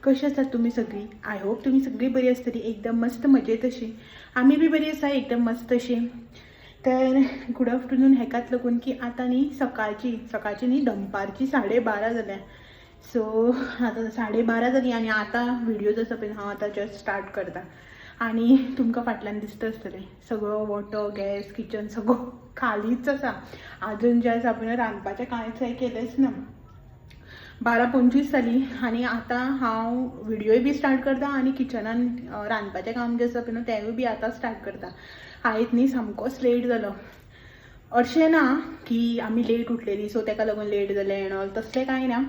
कशी आसात तुम्ही सगळी? आय होप तुम्ही सगळी बरी आसतली, एकदम मस्त मजेत अशी. आम्ही बी बरी आसा, एकदम मस्त अशी. तर गुड आफ्टरनून हेकाच लागून की आता न्ही सकाळची न्ही दनपारची 12:30 जाल्या. सो आता 12:30 जाली आणि आता व्हिडिओ जसो पळय हांव आतां जस्ट स्टार्ट करता. आणि तुमकां फाटल्यान दिसता आसतलें सगळो वॉटर गॅस किचन सगळो खालीच आसा. अजून जे आसा पळय रांदपाचें कांयच केलेंच ना. 12:25 जाली आणि आता हांव व्हिडिओय बी स्टार्ट करता आणि किचनान रांदपाचें काम जें आसा पळय न्हू तेंवूय बी आतां स्टार्ट करता. आयज न्ही सामकोच लेट जालो. अशें ना की आमी लेट उठलेली सो ताका लागून लेट जालें एंड ऑल, तसलें कांय ना.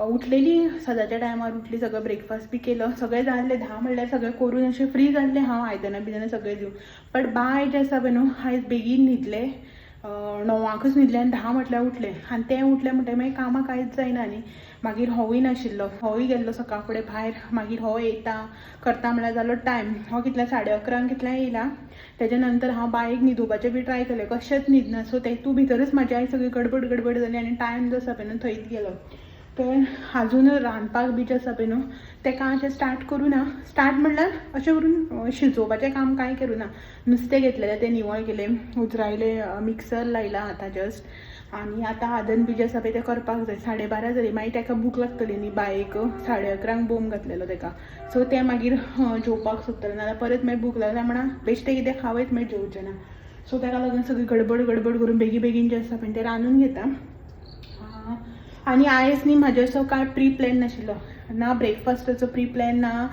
उठलेली सदांच्या टायमार उठली, सगळो ब्रेकफास्ट बी केलो, सगळें जाल्लें 10 म्हणल्यार सगळें करून अशें फ्री जाल्लें हांव आयदनां बिदनां सगळें दिवन. बट बाय जें आसा पळय न्हू आयज बेगीन न्हिदलें. 9:00कच न्हिदलें आनी 10 म्हटल्यार उठलें आनी तें उठलें म्हणटकीर मागीर कामां कांयच जायना न्ही. मागीर होवूय नाशिल्लो, होवूय गेल्लो सकाळ फुडें भायर. मागीर हो येता करता म्हणल्यार जालो टायम. हो कितल्या 11:30 कितल्या येयला. तेज्या नंतर हांव बायेक न्हिदोवपाचें बी ट्राय केलें, कशेंच न्हिदना. सो तेतूं भितरच म्हाजी आयज सगळी गडबड जाली आनी टायम जो आसा पळय न्हू थंयच गेलो. तर आजून रांदपाक बी जें आसा पळय न्हू तें कांय अशें स्टार्ट करूं ना. स्टार्ट म्हणल्यार अशें करून शिजोवपाचें काम कांय करूं ना. नुस्तें घेतलेलें तें निवळ केलें, उजरायलें, मिक्सर लायला आतां जस्ट. आनी आतां आदन बी जें आसा पळय तें करपाक जाय. 12:30 जाली, मागीर ताका भूक लागतली न्ही बायेक. 11:30 बोम घातलेलो ताका. सो तें मागीर जेवपाक सोदतलें, नाल्यार परत मागीर भूक लागल्या म्हणा बेश्टें कितें खावयत मागीर जेवचें ना. सो ताका लागून सगळी गडबड करून बेगीन जें आसा पळय तें रांदून घेता. आनी आयज न्ही म्हाजो असो कांय प्री प्लॅन नाशिल्लो. ना ब्रेकफास्टाचो प्री प्लॅन, ना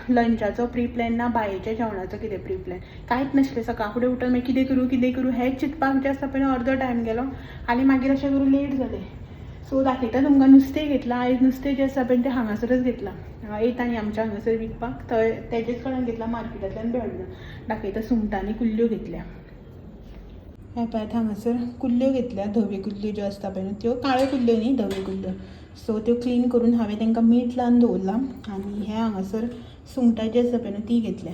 लंचाचो प्री प्लॅन, ना बायेच्या जेवणाचो कितें प्री प्लॅन, कांयच नाशिल्लें. सकाळ फुडें उठून मागीर कितें करूं हेंच चिंतपाक जें आसा पळय अर्दो टायम गेलो आनी मागीर अशें करून लेट जालें. सो दाखयता तुमकां नुस्तें घेतलां. आयज नुस्तें जें आसा पळय तें हांगासरच घेतलां. येता न्ही आमच्या हांगासर विकपाक, थंय तेजेच कडल्यान घेतलां मार्केटांतल्यान बी हाडून. दाखयता सुंगटांनी कुल्ल्यो घेतल्या. हे पळयात हांगासर कुल्ल्यो घेतल्या, धवे कुल्ल्यो ज्यो आसता पळय न्हू त्यो, काळ्यो कुल्ल्यो न्ही धवे कुल्ल्यो. सो त्यो क्लीन करून हांवें तांकां मीठ लावन दवरलां. आनी हे हांगासर सुंगटां जी आसा पळय न्हू ती घेतल्या.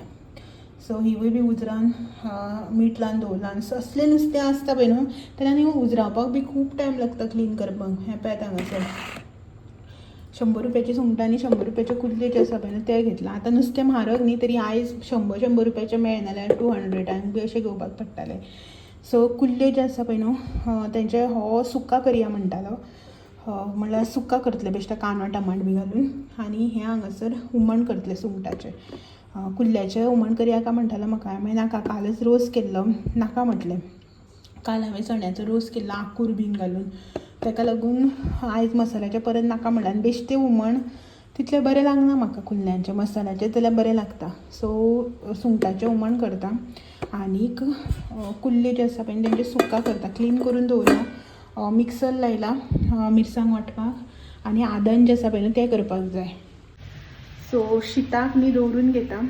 सो हिवूय बी उजरावन मीठ लावन दवरलां. आनी असलें नुस्तें आसता पळय न्हू तेन्ना न्ही उजरावपाक बी खूब टायम लागता क्लीन करपाक. हे पळयात हांगासर 100 रुपयाची सुंगटां आनी 100 रुपयाचे कुल्ल्यो जे आसा पळय न्हू ते घेतला. आतां नुस्तें म्हारग न्ही, तरी आयज 100 रुपयाचें मेळना जाल्यार 200 बी अशें घेवपाक पडटालें. सो कुल्ल्यो जे आसा पळय न्हू तेंचे हो सुक्का करया म्हणटालो. म्हणल्यार सुक्का करतले बेश्टे कांदो टमाट बी घालून. आनी हे हांगासर हुमण करतले सुंगटाचें. कुल्ल्याचें हुमण करया काय म्हणटालो म्हाका. हांवें नाका, कालच रोस केल्लो, नाका म्हटलें. काल हांवें चण्याचो रोस केल्लो आंकूर बीन घालून. ताका लागून आयज मसाल्याचें परत नाका म्हणलें. आनी बेश्टें हुमण तितलें बरें लागना म्हाका कुल्ल्यांचें. मसाल्याचें जाल्यार बरें लागता. सो सुंगटाचें हुमण करता. आनीक कुल्ल्यो जे आसा पळय तेंचें सुक्का करता. क्लीन करून दवरला, मिक्सर लायला मिरसांग वांटपाक. आनी आदन जें आसा पळय न्हू तें करपाक जाय. सो शिताक न्ही दवरून घेता,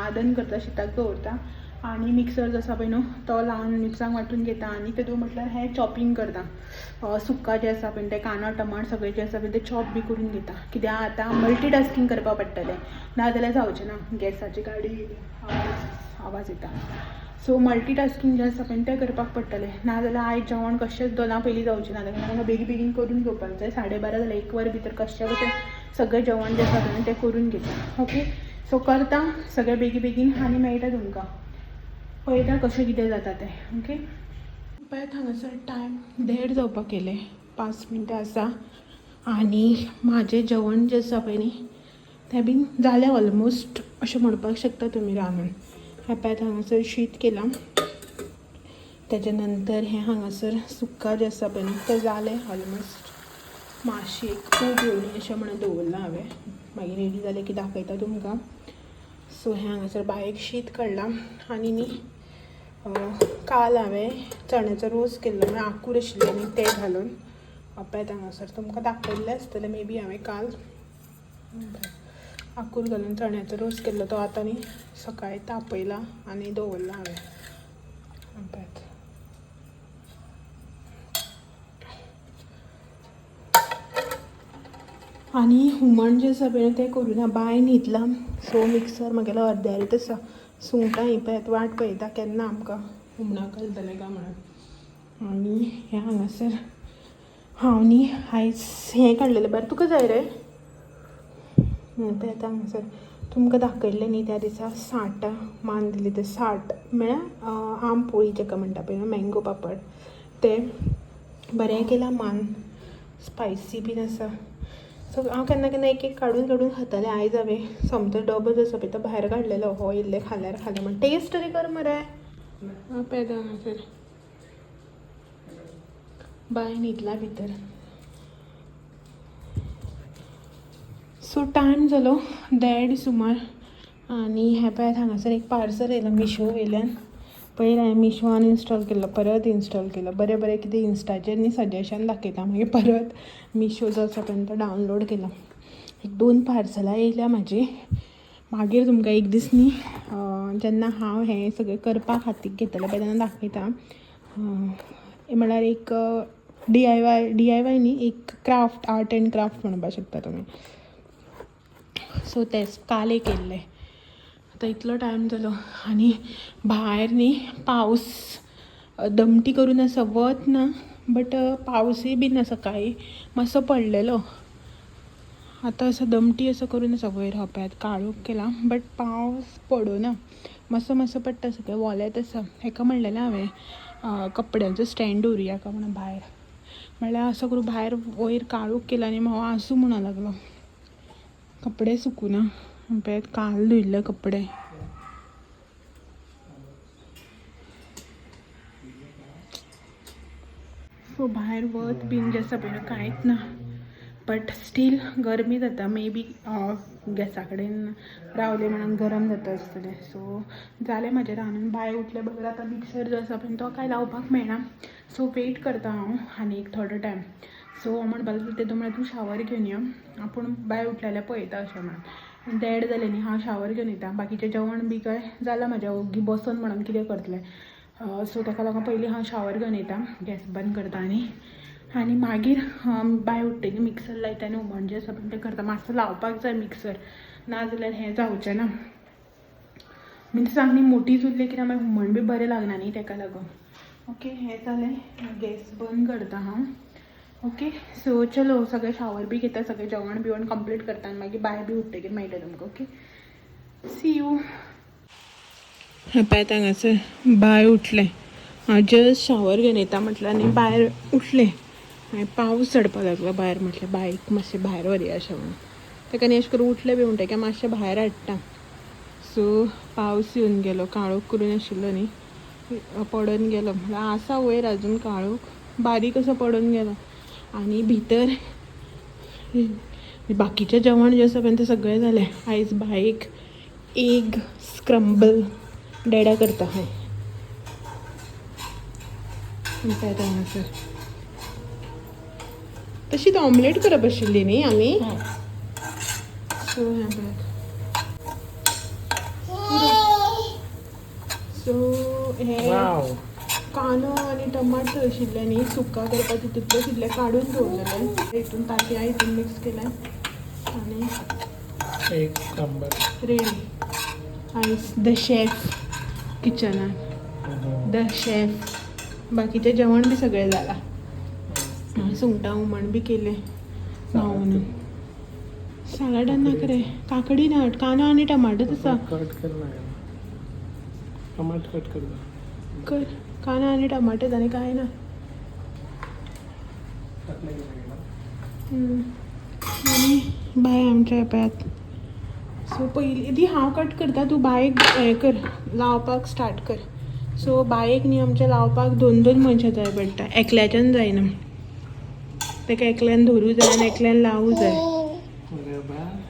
आदन करता, शिताक दवरता. आनी मिक्सर जो आसा पळय न्हू तो लावन मिरसांग वांटून घेता. आनी तेतूंत म्हटल्यार हें चॉपिंग करता. सुक्का जें आसा पळय तें कांदो टमाट सगळें जें आसा पळय तें चॉप बी करून घेता. कित्याक आतां मल्टीटास्कींग करपाक पडटलें, नाजाल्यार जावचें ना. गॅसाची गाडी आवाज येता. सो मल्टीटास्कींग जें आसा पळय तें करपाक पडटलें, नाजाल्यार आयज जेवण कशेंच 2 पयलीं जावचें ना. ताका लागून बेगीन करून घेवपाक जाय. 12:30 जाल्यार 1 वर भितर कशें भशेन सगळें जेवण जें आसा पळय तें करून घेता. ओके, सो करता सगळें बेगीन आनी मेळटा तुमकां. पळयता कशें कितें जाता तें. ओके, पळयात हांगासर टायम 1:30 जावपाक येयले, 5 मिनटां आसा. आनी म्हाजें जेवण जें आसा पळय न्ही तें बीन जालें ऑलमोस्ट अशें म्हणपाक शकता तुमी रांदून. हे पळयात हांगासर शीत केलां. तेज्या नंतर हें हांगासर सुक्का जें आसा पळय न्ही तें जालें ऑलमोस्ट. मातशी एक खूब येवनी अशें म्हणून दवरलां हांवें. मागीर रेडी जालें की दाखयता तुमकां. सो हें हांगासर बायेक शीत काडलां. आनी न्ही काल हांवें चण्याचो रोस केल्लो, म्हणजे आंकूर आशिल्ले न्ही ते घालून. पळयात हांगासर तुमकां दाखयल्लें आसतलें मे बी हांवें काल आंकूर घालून चण्याचो रोस केल्लो. तो आतां न्ही सकाळीं तापयला आनी दवरला हांवें. पळयात आनी हुमण जें आसा पळय तें करूं ना, बाय न्हिदलां. सो मिक्सर म्हगेलो अर्द्यारूच आसा. सुंगटां ही पळयात वाट पळयता केन्ना आमकां हुमणाक घालतलें काय म्हणून. आनी हें हांगासर हांव न्ही आयज हें काडलेलें. बरें तुका जाय रे? पळय आतां हांगासर तुमकां दाखयल्लें न्ही त्या दिसा 60 मान दिली ते 60 म्हळ्यार आम पोळी जाका म्हणटा पळय मँगो पापड ते बरें केलां मान स्पायसी बीन आसा सो हांव केन्ना केन्ना एक एक काडून काडून खातालें आयज हांवें समतो डबो आसा पळय तो भायर काडलेलो हो इल्लें खाल्यार खालें म्हण टेस्ट तरी कर मरे पळय हांगासर बाय न्हिदला भितर सो टायम जालो 1:30 सुमार आनी हे पळय हांगासर एक पार्सल येयलो मिशो वयल्यान पयलीं हांवें मिशो अनइन्स्टॉल केल्लो परत इन्स्टॉल केलो बरें बरें कितें इन्स्टाचेर न्ही सजेशन दाखयता मागीर परत मिशो जो आसा पळय तो डावनलोड केलो एक 2 पार्सलां येयल्या म्हाजी मागीर तुमकां एक दीस न्ही जेन्ना हांव हें सगळें करपाक हातीक घेतलें पळय तेन्ना दाखयता म्हळ्यार एक DIY न्ही एक क्राफ्ट आर्ट एंड क्राफ्ट म्हणपाक शकता तुमी सो तेच काल एक येयल्लें आतां इतलो टायम जालो आनी भायर न्ही पावस दमटी करून आसा वत ना बट पावसूय बीन ना सकाळीं मातसो पडलेलो आतां असो दमटी असो करून आसा वयर होप्यात काळोख केला बट पावस पडना मातसो मातसो पडटा सगळें वोलेत आसा हेका म्हणलेलें हांवें कपड्यांचो स्टँड दवरुया काय म्हणून भायर म्हणल्यार असो करून भायर वयर काळोख केला आनी म्हाका आसूं म्हणून लागलो कपडे सुकूना पळय काल धुयल्ले कपडे सो भायर वत बीन जें आसा पळय कांयच ना बट स्टील गरमी जाता मे बी गॅसा कडेन रावलें म्हणून गरम जाता आसतलें सो जालें म्हाजें रांदून बाय उठले बगर आतां मिक्सर जो आसा पळय तो कांय लावपाक मेळना सो वेट करता हांव आनी एक थोडो टायम सो हांव म्हणपाक लागलें तेदो म्हळ्यार तूं शावर घेवन यो आपूण बाय उठलें जाल्यार पळयता अशें म्हणून 1:30 जालें न्ही हांव शावर घेवन येता बाकीचें जेवण बी काय जालां म्हाजें ओग्गी बसून म्हणून कितें करतलें सो ताका लागून पयलीं हांव शावर घेवन येता गॅस बंद करता आनी मागीर बाय उठ्ठेली मिक्सर लायता आनी हुमण जें आसा पळय तें करता मातसो लावपाक जाय मिक्सर नाजाल्यार हें जावचें ना मिन्स आमी मोटीच उरली कित्याक मागीर हुमण बी बरें लागना न्ही ताका लागून ओके हें जालें गॅस बंद करता हांव ओके सो चलो सगळें शावर बी घेता सगळें जेवण बिवण कंप्लीट करता आनी मागीर बाय बी उठ्ठकीर मेळटा तुमकां ओके सी यू पळय हांगासर बाय उठलें हांव जस्ट शावर घेवन येता म्हटल्यार आनी भायर उठलें मागीर पावस चडपाक लागलो भायर म्हटलें बायक मातशें भायर व्हरया अशें म्हणून ताका न्ही अशें करून उठलें बी म्हणटकीर मातशें भायर हाडटा सो पावस येवन गेलो काळोख करून आशिल्लो न्ही पडून गेलो म्हळ्यार आसा वयर आजून काळोख बारीक असो पडून गेलो आनी भितर बाकीचें जेवण जें आसा पळय तें सगळें जालें आयज बायक एग स्क्रम्बल डॅडा करता हांव हांगासर तशीच ऑमलेट करप आशिल्ली न्ही आमी सो हें पळय सो हें कांदो आनी टमाटर आशिल्ले न्ही सुका करपाक तितूंतले तितले काडून दवरलेले हितून तांतयां हितून मिक्स केलें आनी एक स्क्रम्बल रेडी आयज द शेफ किचनान द शेफ बाकीचें जेवण बी सगळें जालां सुंगटां हुमण बी केलें मावून सालाडान नाका रे काकडी नाट कांदो आनी टमाटर आसा कट करना टमाटर कट कर कांदो आनी टमाटर आनी कांय ना आनी बाय आमच्या येप्यात सो पयलीं ती हांव कट करता तूं बायक हें कर लावपाक स्टार्ट कर सो बायक न्ही आमच्या लावपाक 2 मनशां जाय पडटा एकल्याच्यान जायना ताका एकल्यान धरूं जाय आनी एकल्यान लावूं जाय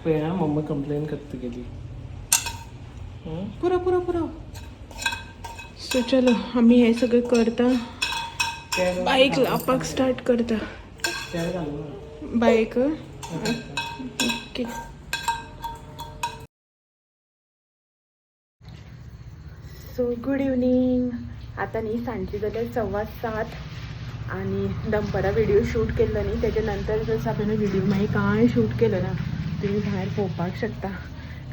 पळय मम्मा कंप्लेन करता गेली पुरो पुरो पुरो सो चलो आमी हें सगळें करता बायक लावपाक स्टार्ट करता बायक ओके सो गूड इवनिंग आतां न्ही सांजची जाल्यार 7:15 आनी दनपारां व्हिडिओ शूट केल्लो न्ही तेजे नंतर जो आसा पळय व्हिडिओ मागीर कांय शूट केलो ना तुमी भायर पळोवपाक शकता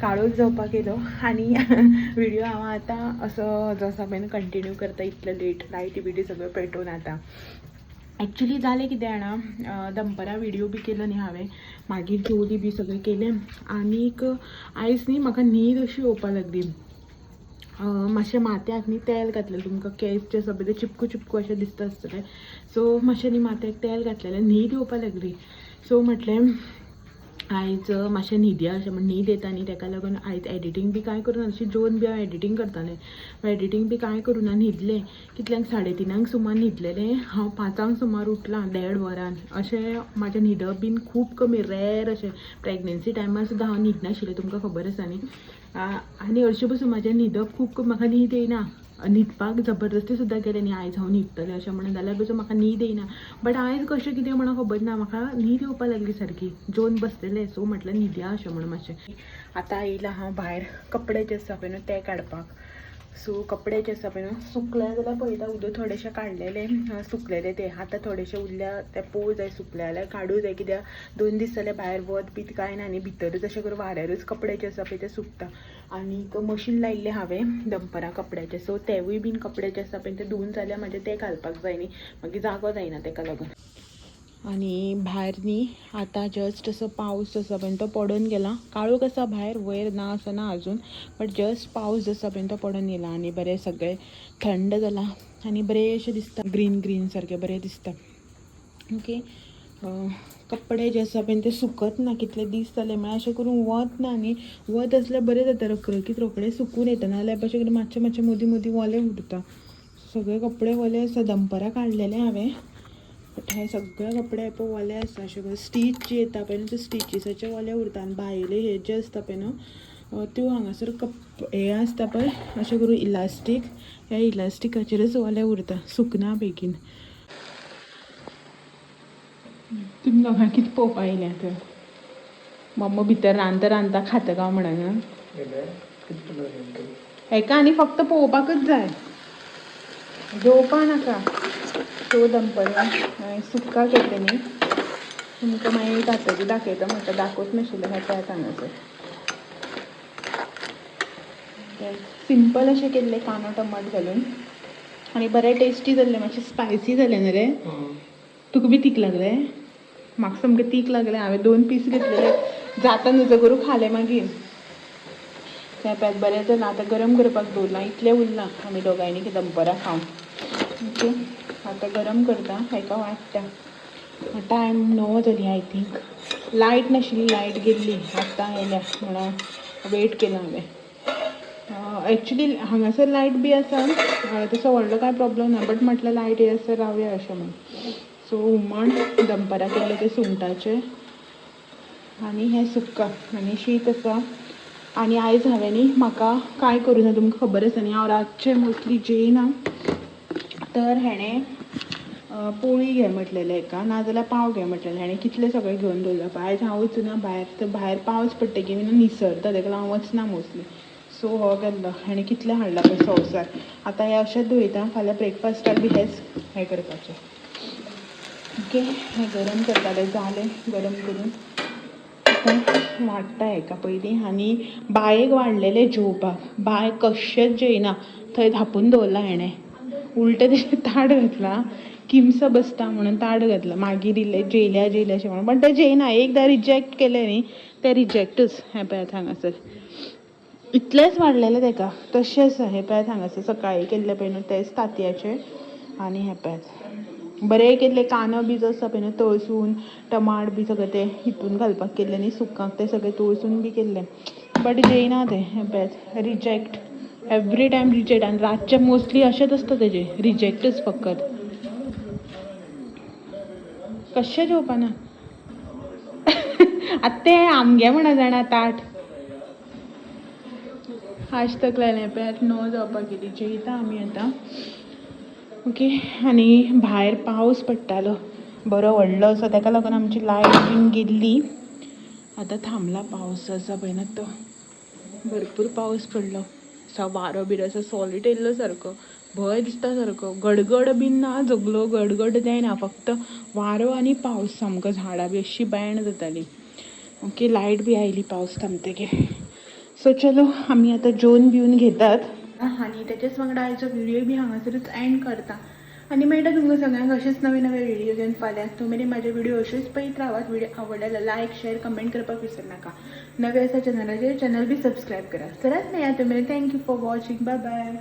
काळोख जावपाक येयलो आनी व्हिडिओ हांव आतां असो जो आसा पळय कंटिन्यू करता इतलो लेट लायटी बिटी सगळ्यो पेटोवन आतां एक्चुली जालें कितें जाणा दनपारां व्हिडिओ बी केलो न्ही हांवें मागीर जेवली बी सगळें केलें आनीक आयज न्ही म्हाका न्हीद अशी येवपा लागली मातशें माथ्याक न्ही तेल घातलेलें तुमकां केस जे सगळे चिपकू चिपकू अशें दिसता आसतलें सो मातशें न्ही माथ्याक तेल घातलेलें न्हीद येवपा लागली सो म्हटलें आयज मातशें न्हिदया अशें म्हण न्हीद येता न्ही तेका लागून आयज एडिटींग बी कांय करूना अशी जेवन बी हांव एडिटींग करतालें एडिटींग बी कांय करूना न्हिदलें कितल्यांक 3:30 सुमार न्हिदलेलें हांव 5 सुमार उठलां 1.5 वरान अशें म्हाजें न्हिदप बीन खूब कमी रॅर अशें प्रेग्नन्सी टायमार सुद्दां हांव न्हिदनाशिल्लें तुमकां खबर आसा न्ही आनी हरशीं पासून म्हाजें न्हिदप खूब कमी म्हाका न्हीद येयना न्हिदपाक जबरदस्ती सुद्दां केलें न्ही आयज हांव न्हिदतलें अशें म्हणून जाल्यार पसून म्हाका न्हीद येयना बट आयज कशें कितें म्हणून खबर ना म्हाका न्हीद येवपा लागली सारकी जेवन बसलेलें सो म्हटलें न्हिदया अशें म्हणून मातशें आतां येयलां हांव भायर कपडे जे आसा पळय न्हू ते काडपाक सो कपडे जे आसा पळय न्हू सुकले जाल्यार पळयता उदक थोडेशें काडलेले सुकलेले ते आतां थोडेशें उरल्या ते पोव जाय सुकले जाल्यार काडूं जाय कित्याक 2 दीस जाल्यार भायर वत बीत कांय ना न्ही भितरूच अशें करून वाऱ्यारूच कपडे जे आसा पळय ते सुकता आनीक मशीन लायिल्लें हांवें दनपारां कपड्याचें सो तेवूय बीन कपडे जे आसा पळय ते धुवन जाल्यार म्हाजे ते घालपाक जाय न्ही मागीर जागो जायना तेका लागून आनी भायर न्ही आतां जस्ट असो पावस आसा पळय तो पडून गेला काळोख आसा भायर वयर ना आसना अजून बट जस्ट पावस आसा पळय तो पडून गेला आनी बरें सगळें थंड जाला आनी बरें अशें दिसता ग्रीन ग्रीन सारकें बरें दिसता ओके कपडे जे आसा पळय ते सुकत ना कितले दीस जाले म्हळ्यार अशें करून वत ना न्ही वत आसल्यार बरें जाता रखरखीत रोखडें सुकून येता नाजाल्यार अशें करून मातशें मातशें मदीं मदीं वलें उरता सगळे कपडे वले आसा दनपारां काडलेले हांवें बट हे सगळे कपडे पळय वले आसा अशें करून स्टीच जी येता पळय न्हू ते स्टिचीसाचे वले उरता आनी भायले हे जे आसता पळय न्हू त्यो हांगासर हे आसता पळय अशें करून इलास्टीक ह्या इलास्टिकाचेरच वले उरता सुकना बेगीन तुमी लोकांक कितें पळोवपा येयलें तर मम्मा भितर रांदता रांदता खाता काय म्हणून हेका आनी फक्त पळोवपाकच जाय जेवपा नाका सो दनपारां हांवें सुक्का केल्लें न्ही तुमकां मागीर जातकीर दाखयता म्हणटा दाखोवच नाशिल्लें हें पळयात हांगासर सिंपल अशें केल्लें कांदो टमाट घालून आनी बरें टेस्टी जाल्लें मातशें स्पायसी जालें न्ही रे तुका बी तीख लागलें म्हाका सामकें तीख लागलें हांवें 2 पीस घेतलेले जाता नजो करून खालें मागीर तें पळयात बरें जालां आतां गरम करपाक दवरलां इतलें उरलां आमी दोगांयनी दनपारां खावंक ओके आतां गरम करता हेका वाडटा टायम 9 जाली आय थिंक लायट नाशिल्ली लायट गेल्ली आतां आयल्या म्हणून वेट केला हांवें एक्चुली हांगासर लायट बी आसा तसो व्हडलो कांय प्रॉब्लम ना बट म्हटल्यार लायट येयसर रावया अशें म्हणून सो हुमण दनपारां केल्लें तें सुंगटाचें आनी हें सुक्का आनी शीत आसा आनी आयज हांवें न्ही म्हाका कांय करूं ना तुमकां खबर आसा न्ही हांव रातचें मोस्टली जेयना तर हेणें पोळी घे म्हटलेलें हेका नाजाल्यार पाव घे म्हटलेलें हेणें कितलें सगळें घेवन दवरला पळय आयज हांव वचूना भायर तर भायर पावस पडटकीर निसरता तेका लागून हांव वचना मोस्टली सो हो गेल्लो हेणें कितलें हाडलां पळय संवसार आतां हें अशेंच दवरिता फाल्यां ब्रेकफास्टाक बी हें करपाचें ओके हें गरम करतालें जालें गरम करून वाडटा हेका पयलीं आनी बायेक वाडलेलें जेवपाक बाय कशेंच जेयना थंय धांपून दवरला हेणें उलटें तेजें ताट घातलां किमसां बसता म्हणून ताट घातलां मागीर इल्लें जेयल्या अशें म्हणून पण तें जेयना एकदां रिजेक्ट केलें न्ही तें रिजेक्टूच हें पळयात हांगासर इतलेंच वाडलेलें तेका तशें आसा हें पळयात हांगासर सकाळीं केल्लें पळय न्हू तेच तांतयाचें आनी हें पळयात बरें केल्लें कांदो बी जो आसा पळय न्हू तळसून टमाट बी सगळें तें हितून घालपाक केल्लें न्ही सुक्काक तें सगळें तळसून बी केल्लें बट जेयना तें हें पळयात रिजेक्ट एवरी टायम रिजेक्ट आनी रातचें मोस्टली अशेंच आसता तेजें रिजेक्टूच फकत कशें जेवपाना आतां तें आमगे म्हणा जाणा ताट आज तक लायलें पळयात 9 जावपाक गेलीं जेयता आमी आतां ओके आनी भायर पावस पडटालो बरो व्हडलो असो तेका लागून आमची लायट बीन गेल्ली आतां थांबला पावस आसा पळय ना तो भरपूर पावस पडलो असा वारो बिरो असो सॉलीड येयल्लो सारको भंय दिसता सारको गडगड बीन ना जगलो गडगड जायना फक्त वारो आनी पावस सामको झाडां बी अशी बायण जाताली ओके लायट बी आयली पावस थांबतकीर सो चलो आमी आतां जेवन बिवन घेतात आनी तेच्याच वांगडा आयचो व्हिडियो बी हांगासरूच एंड करता आणि मेळटा तुमकां सगळ्यांक असेच नवे नवे व्हिडिओ घेवन फाल्यां. तुमी म्हाजे व्हिडिओ अशेच पळयत रावात. व्हिडिओ आवडल्यार लायक शेअर कमेंट करपाक विसर नाका. नवे आसा चॅनल बी सबस्क्राईब करा. चलात मेळया तुमी. Thank you for watching. Bye bye.